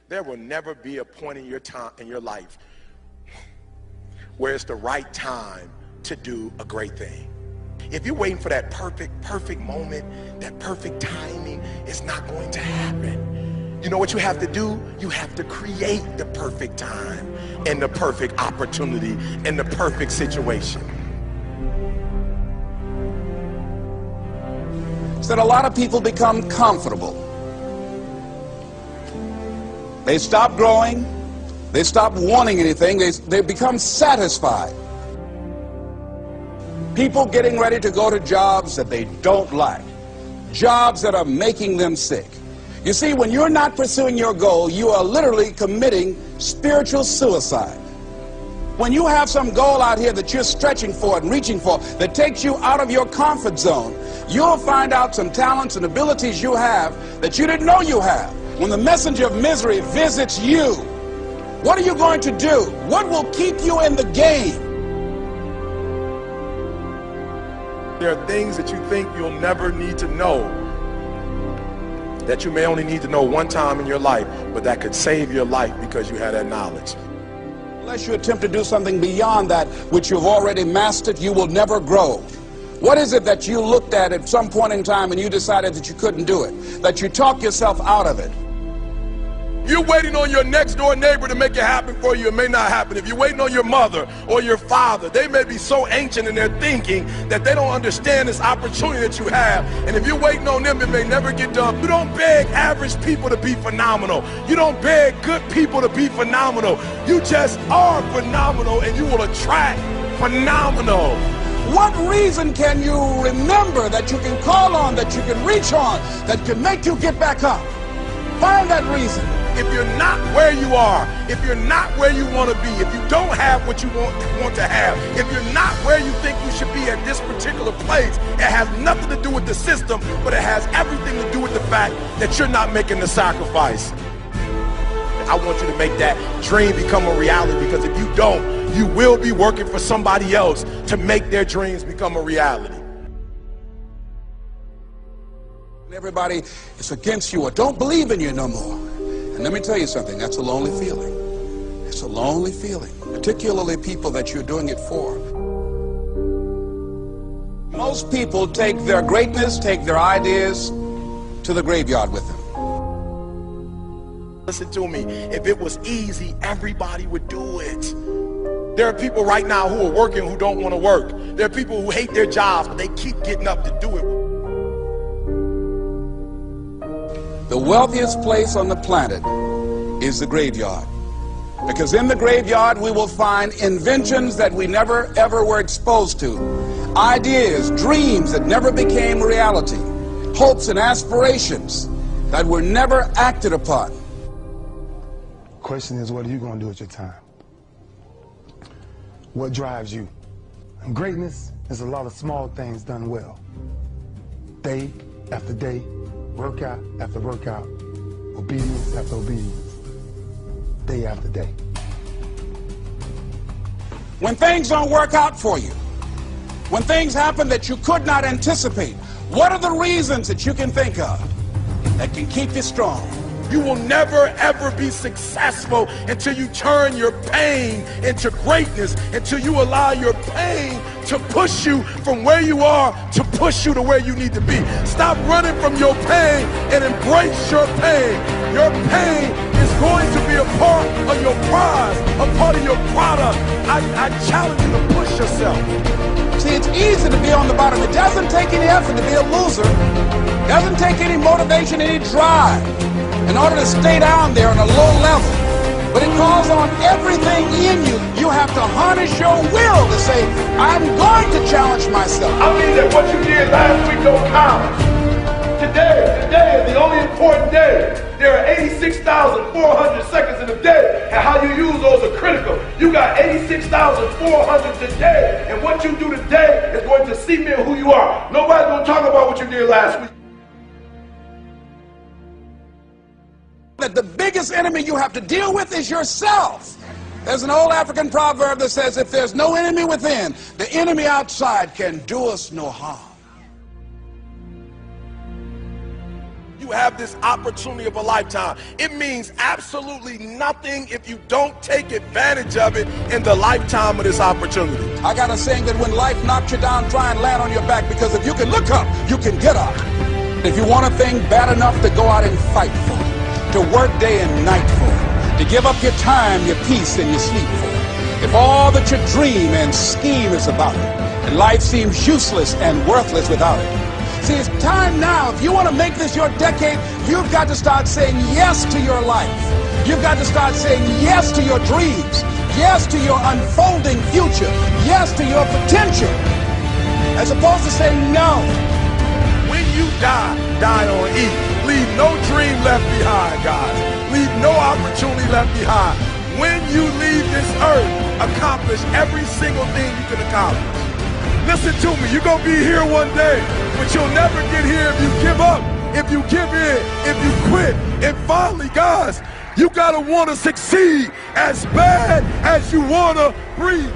There will never be a point in your life where it's the right time to do a great thing. If you're waiting for that perfect moment, that perfect timing, it's not going to happen. You know what you have to do? You have to create the perfect time and the perfect opportunity and the perfect situation. So that a lot of people become comfortable. They stop growing. They stop wanting anything. They become satisfied. People getting ready to go to jobs that they don't like. Jobs that are making them sick. You see, when you're not pursuing your goal, you are literally committing spiritual suicide. When you have some goal out here that you're stretching for and reaching for that takes you out of your comfort zone, you'll find out some talents and abilities you have that you didn't know you have. When the messenger of misery visits you, what are you going to do? What will keep you in the game? There are things that you think you'll never need to know, that you may only need to know one time in your life, but that could save your life because you had that knowledge. Unless you attempt to do something beyond that which you've already mastered, you will never grow. What is it that you looked at some point in time and you decided that you couldn't do it, that you talked yourself out of it? You're waiting on your next door neighbor to make it happen for you. It may not happen. If you're waiting on your mother or your father, they may be so ancient in their thinking that they don't understand this opportunity that you have. And if you're waiting on them, it may never get done. You don't beg average people to be phenomenal. You don't beg good people to be phenomenal. You just are phenomenal, and you will attract phenomenal. What reason can you remember that you can call on, that you can reach on, that can make you get back up? Find that reason. If you're not where you are, if you're not where you want to be, if you don't have what you want to have, if you're not where you think you should be at this particular place, it has nothing to do with the system, but it has everything to do with the fact that you're not making the sacrifice. I want you to make that dream become a reality, because if you don't, you will be working for somebody else to make their dreams become a reality. Everybody is against you or don't believe in you no more. And let me tell you something, that's a lonely feeling. It's a lonely feeling, particularly people that you're doing it for. Most people take their greatness, take their ideas to the graveyard with them. Listen to me, if it was easy, everybody would do it. There are people right now who are working who don't want to work. There are people who hate their jobs, but they keep getting up to do it. The wealthiest place on the planet is the graveyard. Because in the graveyard we will find inventions that we never ever were exposed to. Ideas, dreams that never became reality. Hopes and aspirations that were never acted upon. Question is, what are you going to do with your time? What drives you? And greatness is a lot of small things done well. Day after day, workout after workout, obedience after obedience, day after day. When things don't work out for you, when things happen that you could not anticipate, what are the reasons that you can think of that can keep you strong? You will never ever be successful until you turn your pain into greatness, until you allow your pain to push you from where you are to push you to where you need to be. Stop running from your pain and embrace your pain. Your pain is going to be a part of your prize, a part of your product. I challenge you to push yourself. See, it's easy to be on the bottom. It doesn't take any effort to be a loser. It doesn't take any motivation, any drive in order to stay down there on a low level. But it calls on everything in you. You have to harness your will to say, I'm going to challenge myself. I mean that what you did last week don't count. Today is the only important day. There are 86,400 seconds in a day, and how you use those are critical. You got 86,400 today, and what you do today is going to cement who you are. Nobody's going to talk about what you did last week. That the biggest enemy you have to deal with is yourself. There's an old African proverb that says, if there's no enemy within, the enemy outside can do us no harm. you have this opportunity of a lifetime. It means absolutely nothing if you don't take advantage of it in the lifetime of this opportunity. I got a saying that when life knocks you down, try and land on your back, because if you can look up, you can get up. If you want a thing bad enough to go out and fight for, to work day and night for, to give up your time, your peace, and your sleep for, if all that you dream and scheme is about it, and life seems useless and worthless without it. See, it's time now. If you want to make this your decade, you've got to start saying yes to your life. You've got to start saying yes to your dreams, yes to your unfolding future, yes to your potential, as opposed to saying no. When you die, die on E. Leave no dream left behind, guys. Leave no opportunity left behind. When you leave this earth, accomplish every single thing you can accomplish. Listen to me, you're going to be here one day, but you'll never get here if you give up, if you give in, if you quit. And finally, guys, you got to want to succeed as bad as you want to breathe.